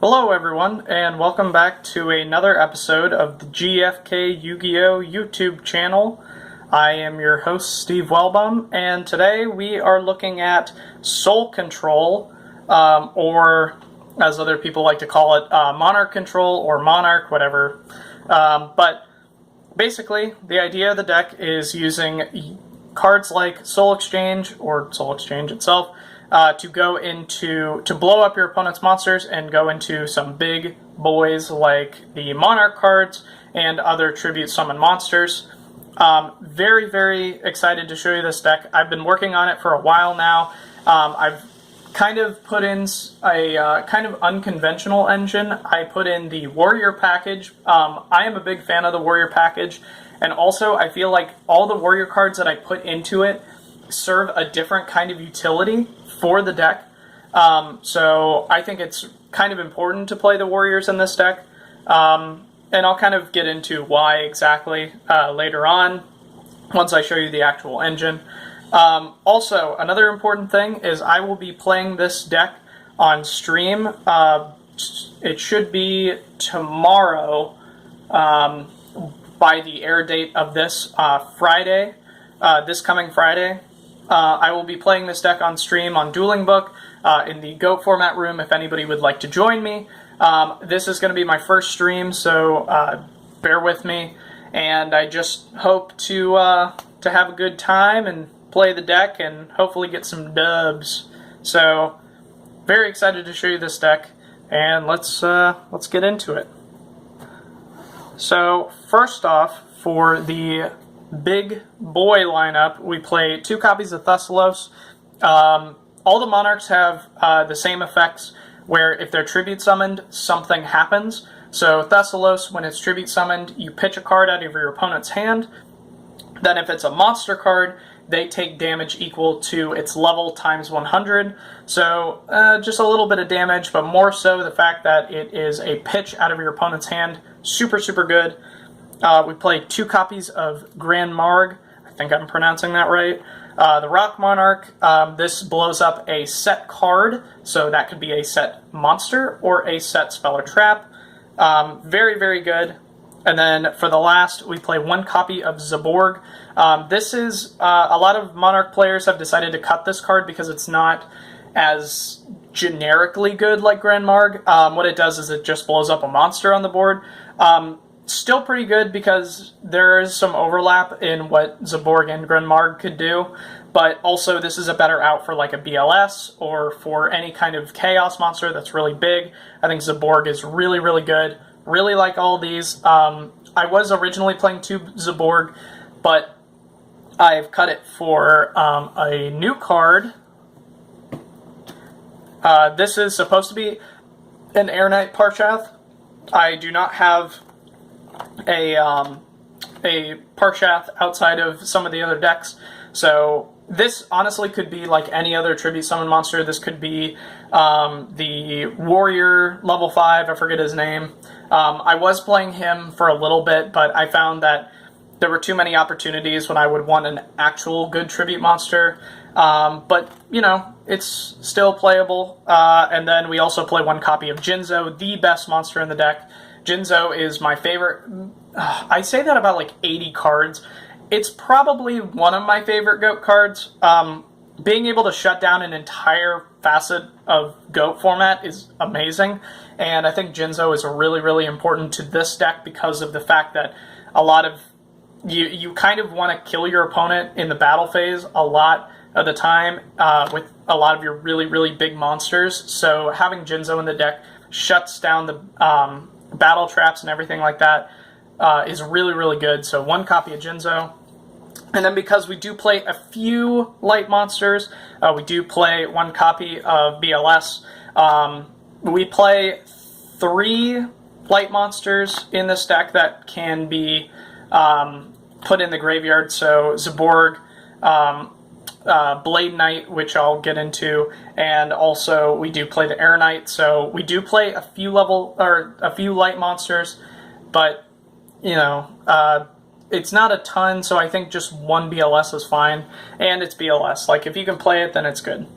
Hello everyone, and welcome back to another episode of the GFK Yu-Gi-Oh! YouTube channel. I am your host, Steve Welbum, and today we are looking at Soul Control, or as other people like to call it, Monarch Control, or Monarch, whatever. But basically, the idea of the deck is using cards like Soul Exchange, or Soul Exchange itself, to blow up your opponent's monsters and go into some big boys like the Monarch cards and other tribute summon monsters. Very, very excited to show you this deck. I've been working on it for a while now. I've kind of put in a kind of unconventional engine. I put in the Warrior package. I am a big fan of the Warrior package, and also I feel like all the Warrior cards that I put into it serve a different kind of utility for the deck. So I think it's kind of important to play the Warriors in this deck. And I'll kind of get into why exactly later on, once I show you the actual engine. Also, another important thing is I will be playing this deck on stream. It should be tomorrow by the air date of this Friday, this coming Friday. I will be playing this deck on stream on Dueling Book in the GOAT format room if anybody would like to join me. This is going to be my first stream, so bear with me. And I just hope to have a good time and play the deck and hopefully get some dubs. So, very excited to show you this deck, and let's get into it. So, first off, for the big boy lineup, we play 2 copies of Thessalos. All the Monarchs have the same effects, where if they're tribute summoned, something happens. So Thessalos, when it's tribute summoned, you pitch a card out of your opponent's hand. Then if it's a monster card, they take damage equal to its level times 100. So just a little bit of damage, but more so the fact that it is a pitch out of your opponent's hand. Super, super good. We play 2 copies of Grand Marg. I think I'm pronouncing that right. The Rock Monarch, this blows up a set card, so that could be a set monster or a set spell or trap. Very, very good. And then for the last, we play 1 copy of Zaborg. This is, a lot of Monarch players have decided to cut this card because it's not as generically good like Grand Marg. What it does is it just blows up a monster on the board. Still pretty good because there is some overlap in what Zaborg and Grand Marg could do, but also this is a better out for like a BLS or for any kind of Chaos monster that's really big. I think Zaborg is really, really good. Really like all these. I was originally playing 2 Zaborg, but I've cut it for a new card. This is supposed to be an Air Knight Parshath. I do not have a Parshath outside of some of the other decks, so this honestly could be like any other tribute summon monster. This could be the Warrior level 5, I forget his name. I was playing him for a little bit, but I found that there were too many opportunities when I would want an actual good tribute monster. But, you know, it's still playable. And then we also play 1 copy of Jinzo, the best monster in the deck. Jinzo is my favorite. I say that about like 80 cards. It's probably one of my favorite GOAT cards. Being able to shut down an entire facet of GOAT format is amazing. And I think Jinzo is really, really important to this deck because of the fact that a lot of you kind of want to kill your opponent in the battle phase a lot of the time with a lot of your really, really big monsters. So having Jinzo in the deck shuts down the battle traps and everything like that is really, really good. So 1 copy of Jinzo. And then because we do play a few light monsters, we do play 1 copy of BLS. We play 3 light monsters in this deck that can be put in the graveyard. So Zaborg, Blade Knight, which I'll get into, and also we do play the Air Knight. So we do play a few light monsters, but you know, it's not a ton. So I think just 1 BLS is fine, and it's BLS. Like if you can play it, then it's good.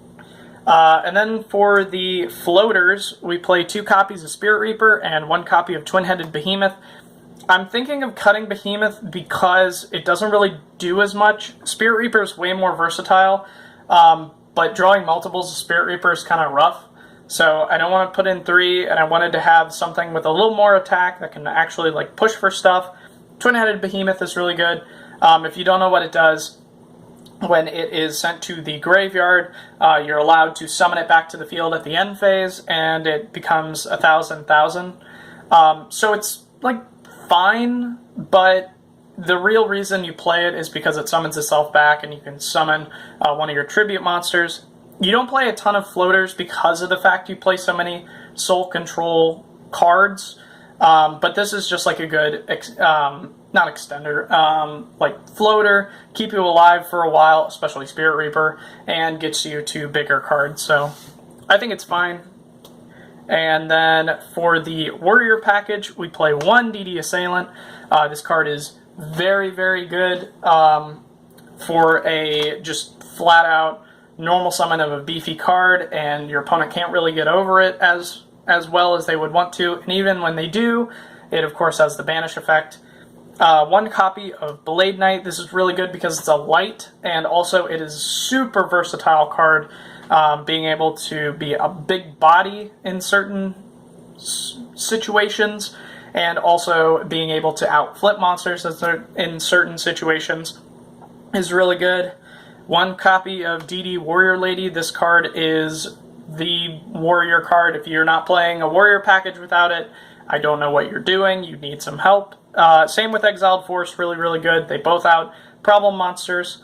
And then for the floaters, we play 2 copies of Spirit Reaper and 1 copy of Twin-Headed Behemoth. I'm thinking of cutting Behemoth because it doesn't really do as much. Spirit Reaper is way more versatile, but drawing multiples of Spirit Reaper is kind of rough. So I don't want to put in 3, and I wanted to have something with a little more attack that can actually like push for stuff. Twin-Headed Behemoth is really good. If you don't know what it does, when it is sent to the graveyard, you're allowed to summon it back to the field at the end phase, and it becomes 1,000,000. So it's like fine, but the real reason you play it is because it summons itself back, and you can summon one of your tribute monsters. You don't play a ton of floaters because of the fact you play so many soul control cards, but this is just like a good not extender, like floater, keep you alive for a while, especially Spirit Reaper, and gets you to bigger cards. So I think it's fine. And then for the Warrior package, we play 1 DD Assailant. This card is very, very good for a just flat out normal summon of a beefy card, and your opponent can't really get over it as well as they would want to. And even when they do, it of course has the banish effect. 1 copy of Blade Knight. This is really good because it's a light, and also it is a super versatile card, being able to be a big body in certain situations, and also being able to outflip monsters in certain situations is really good. 1 copy of DD Warrior Lady. This card is the warrior card. If you're not playing a warrior package without it, I don't know what you're doing. You need some help. Same with Exiled Force, really, really good. They both out problem monsters.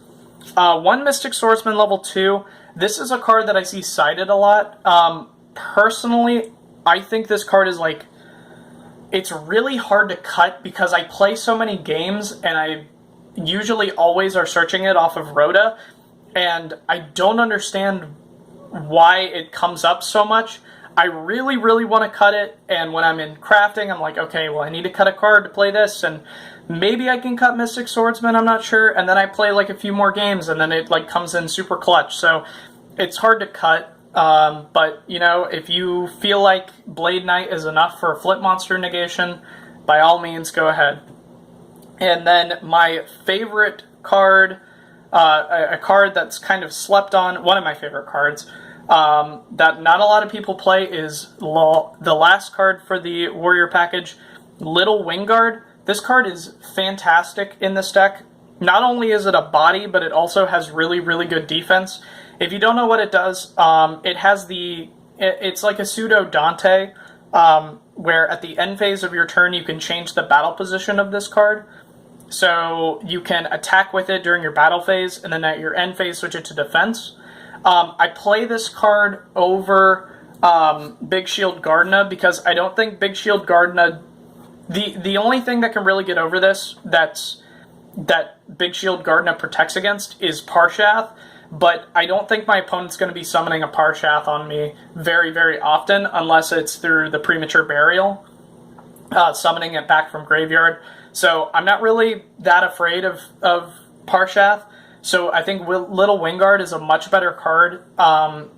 1 Mystic Swordsman level 2. This is a card that I see cited a lot. Personally, I think this card is like, it's really hard to cut because I play so many games, and I usually always are searching it off of Rhoda, and I don't understand why it comes up so much. I really, really want to cut it, and when I'm in crafting, I'm like, okay, well, I need to cut a card to play this, and maybe I can cut Mystic Swordsman, I'm not sure, and then I play like a few more games, and then it like comes in super clutch, so it's hard to cut, but, you know, if you feel like Blade Knight is enough for a flip monster negation, by all means, go ahead. And then my favorite card, a card that's kind of slept on, one of my favorite cards, that not a lot of people play, is the last card for the Warrior package, Little Wingard. This card is fantastic in this deck. Not only is it a body, but it also has really, really good defense. If you don't know what it does, it has it's like a pseudo Dante, where at the end phase of your turn you can change the battle position of this card. So you can attack with it during your battle phase, and then at your end phase switch it to defense. I play this card over Big Shield Gardna because I don't think Big Shield Gardna... The only thing that can really get over this that Big Shield Gardna protects against is Parshath, but I don't think my opponent's going to be summoning a Parshath on me very, very often unless it's through the Premature Burial, summoning it back from graveyard. So I'm not really that afraid of Parshath. So I think Little Wingard is a much better card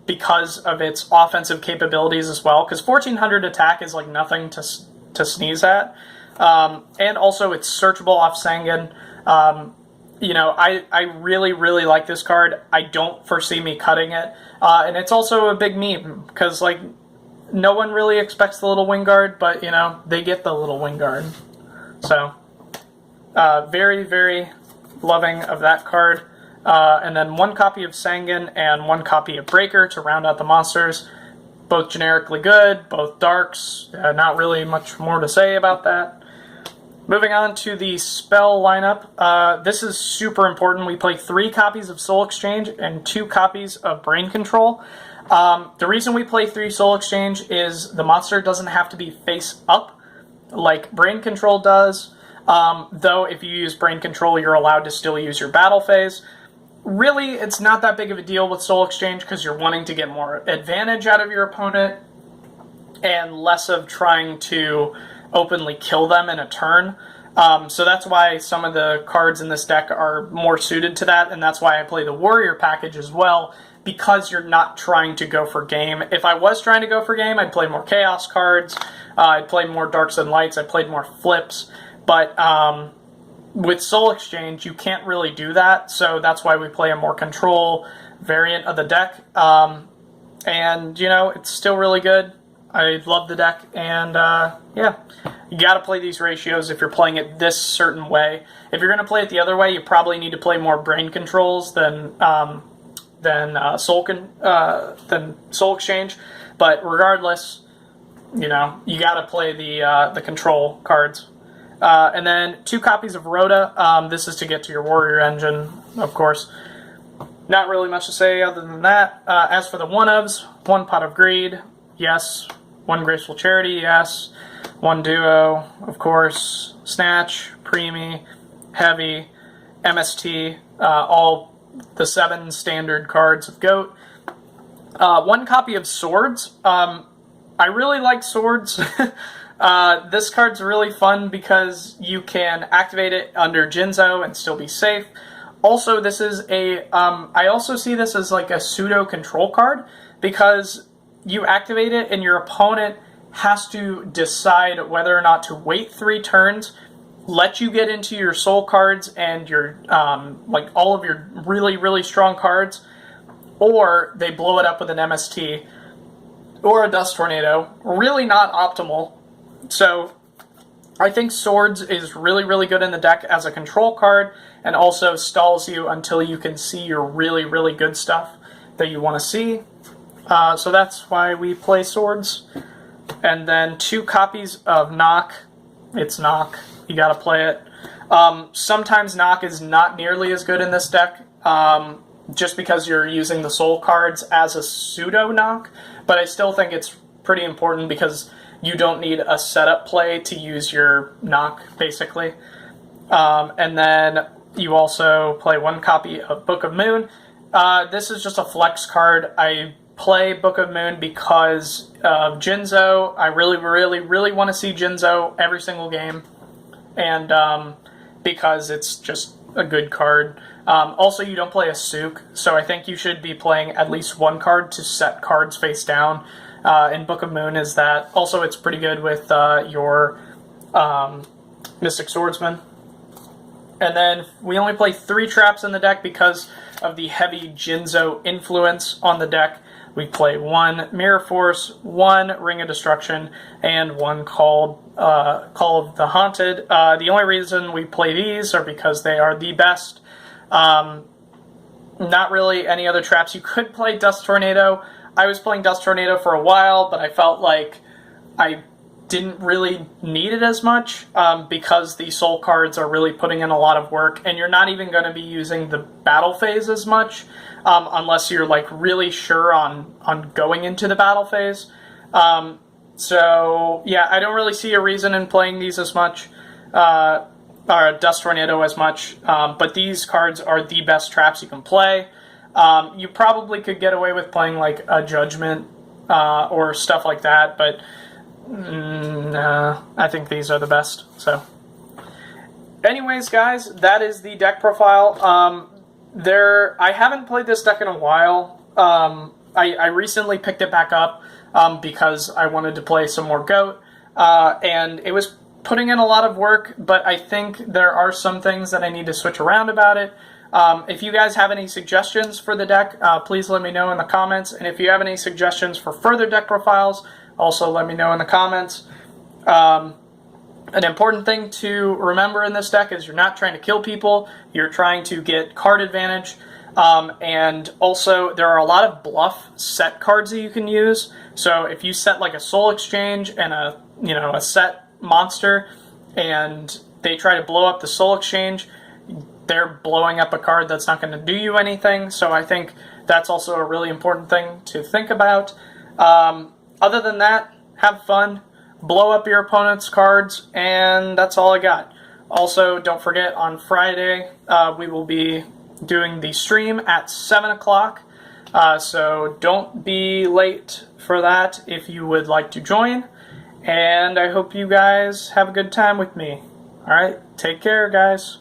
because of its offensive capabilities as well. Because 1400 attack is like nothing to sneeze at. And also it's searchable off Sangan. You know, I really, really like this card. I don't foresee me cutting it. And it's also a big meme because, like, no one really expects the Little Wingard, but, you know, they get the Little Wingard. So, very, very loving of that card. And then 1 copy of Sangan and 1 copy of Breaker to round out the monsters. Both generically good, both darks. Not really much more to say about that. Moving on to the spell lineup. This is super important. We play 3 copies of Soul Exchange and 2 copies of Brain Control. The reason we play 3 Soul Exchange is the monster doesn't have to be face up like Brain Control does. Though if you use Brain Control, you're allowed to still use your battle phase. Really, it's not that big of a deal with Soul Exchange because you're wanting to get more advantage out of your opponent and less of trying to openly kill them in a turn. So that's why some of the cards in this deck are more suited to that, and that's why I play the Warrior package as well, because you're not trying to go for game. If I was trying to go for game, I'd play more Chaos cards, I'd play more Darks and Lights, I'd play more Flips, but with Soul Exchange, you can't really do that, so that's why we play a more control variant of the deck, and, you know, it's still really good. I love the deck, and, yeah, you gotta play these ratios if you're playing it this certain way. If you're gonna play it the other way, you probably need to play more brain controls than Soul Exchange, but regardless, you know, you gotta play the control cards. And then 2 copies of Rhoda. This is to get to your Warrior Engine, of course. Not really much to say other than that. As for the 1-ofs, 1 Pot of Greed, yes. 1 Graceful Charity, yes. 1 Duo, of course. Snatch, Preemie, Heavy, MST, all the 7 standard cards of GOAT. 1 copy of Swords. I really like Swords. This card's really fun because you can activate it under Jinzo and still be safe. Also, this is a, I also see this as like a pseudo control card because you activate it and your opponent has to decide whether or not to wait 3 turns, let you get into your soul cards and your, like all of your really, really strong cards, or they blow it up with an MST or a Dust Tornado. Really not optimal. So I think Swords is really, really good in the deck as a control card, and also stalls you until you can see your really, really good stuff that you want to see. So that's why we play Swords. And then 2 copies of Knock. It's Knock. You gotta play it. Sometimes Knock is not nearly as good in this deck, just because you're using the soul cards as a pseudo Knock, but I still think it's pretty important because you don't need a setup play to use your Knock, basically. And then you also play 1 copy of Book of Moon. This is just a flex card. I play Book of Moon because of Jinzo. I really, really, really want to see Jinzo every single game, and because it's just a good card. Also, you don't play a Sook, so I think you should be playing at least 1 card to set cards face down. In Book of Moon is that. Also, it's pretty good with your Mystic Swordsman. And then we only play 3 traps in the deck because of the heavy Jinzo influence on the deck. We play 1 Mirror Force, 1 Ring of Destruction, and 1 Call of the Haunted. The only reason we play these are because they are the best. Not really any other traps. You could play Dust Tornado. I was playing Dust Tornado for a while, but I felt like I didn't really need it as much because the soul cards are really putting in a lot of work, and you're not even going to be using the battle phase as much unless you're like really sure on going into the battle phase. So yeah, I don't really see a reason in playing these as much, or Dust Tornado as much, but these cards are the best traps you can play. You probably could get away with playing like a Judgment or stuff like that, but I think these are the best. So anyways, guys, that is the deck profile. I haven't played this deck in a while. I recently picked it back up because I wanted to play some more GOAT, and it was putting in a lot of work, but I think there are some things that I need to switch around about it. If you guys have any suggestions for the deck, please let me know in the comments, and if you have any suggestions for further deck profiles, also let me know in the comments. An important thing to remember in this deck is you're not trying to kill people, you're trying to get card advantage, and also there are a lot of bluff set cards that you can use. So if you set like a Soul Exchange and a set monster, and they try to blow up the Soul Exchange, they're blowing up a card that's not going to do you anything. So I think that's also a really important thing to think about. Other than that, have fun, blow up your opponent's cards, and that's all I got. Also, don't forget, on Friday, we will be doing the stream at 7 o'clock, so don't be late for that if you would like to join, and I hope you guys have a good time with me. Alright, take care, guys.